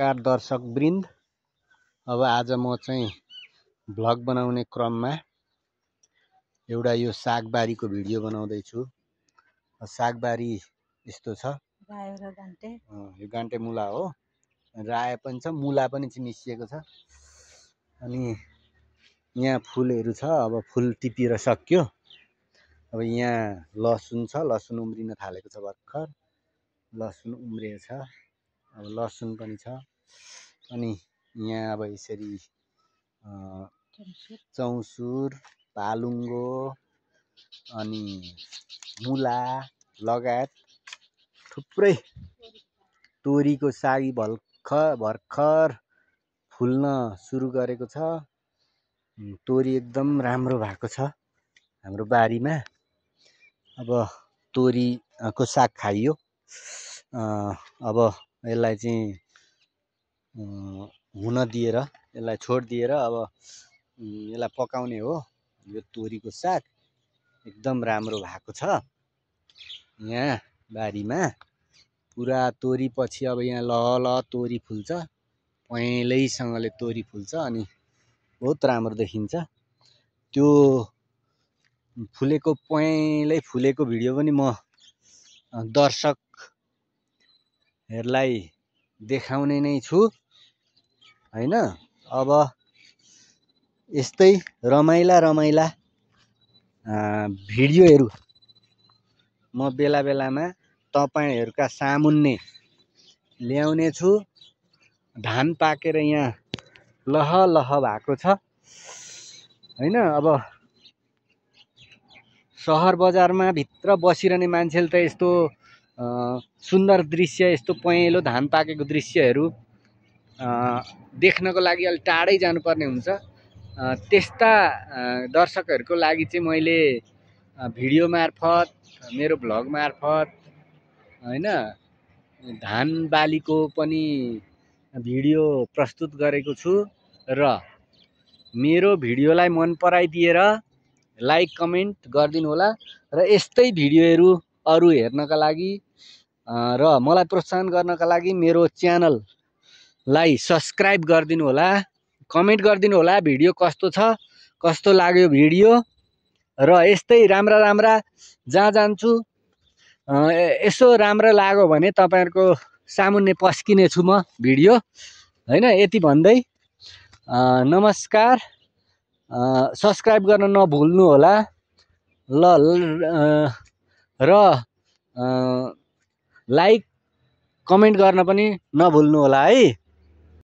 नमस्कार दर्शक वृन्द। अब आज म चाहिँ भ्लग बनाउने क्रममा एउटा यो सागबारीको भिडियो बनाउँदै छु। सागबारी यस्तो छ, रायो र गान्टे। यो गान्टे मुला हो, रायो पनि छ, मुला पनि मिसिएको छ। अनि यहाँ फुलहरू छ, अब फुल टिपेर सक्यो। अब यहाँ लसुन छ, लसुन उम्रिन थालेको छ भर्खर, लसुन उम्रिएको छ। अब लसुन पनि छ। अनि यहाँ अब यसरी चौसुर, पालुङ्गो अनि मुला लगायत थुप्रै, तोरीको साग भर्खर फुल्न सुरु गरेको छ। तोरी एकदम राम्रो भएको छ हाम्रो बारीमा। अब तोरीको साग खाइयो। अब यसलाई चाहिँ हुन दिएर, यसलाई छोडिदिएर अब यसलाई पकाउने हो। यो तोरीको साग एकदम राम्रो भएको छ यहाँ बारीमा। पुरा तोरी पछि अब यहाँ लहल तोरी फुल्छ, पहेँलैसँगले तोरी फुल्छ अनि बहुत राम्रो देखिन्छ। त्यो फुलेको पहेँलै फुलेको भिडियो पनि म दर्शकहरूलाई देखाउने नै छु हैन। अब यस्तै रमाइला भिडियोहरू म बेला बेलामा तपाईहरुका सामुन्ने ल्याउने छु। धान पाकेर यहाँ लह भएको छ हैन। अब सहर बजारमा भित्र बसिरहने मान्छेले त यस्तो सुन्दर दृश्य, यस्तो पहेँलो धान पाकेको दृश्यहरू देख्नको लागि अलि टाढै जानुपर्ने हुन्छ। त्यस्ता दर्शकहरूको लागि चाहिँ मैले भिडियो मार्फत, मेरो भ्लग मार्फत हैन धान बालीको पनि भिडियो प्रस्तुत गरेको छु। र मेरो भिडियोलाई मन पराइदिएर लाइक कमेन्ट गरिदिनु होला। र यस्तै भिडियोहरू अरु हेर्नका लागि र मलाई प्रोत्साहन गर्नका लागि मेरो च्यानललाई सब्स्क्राइब गरिदिनु होला, कमेन्ट गरिदिनु होला भिडियो कस्तो छ, कस्तो लाग्यो भिडियो। र यस्तै राम्रा जहाँ जान्छु यसो राम्रो लाग्यो भने तपाईहरुको सामुन्ने पस्किने छु म भिडियो हैन। यति भन्दै नमस्कार। सब्स्क्राइब गर्न नभुल्नु होला ल। र लाइक कमेन्ट गर्न पनि नभुल्नु होला है।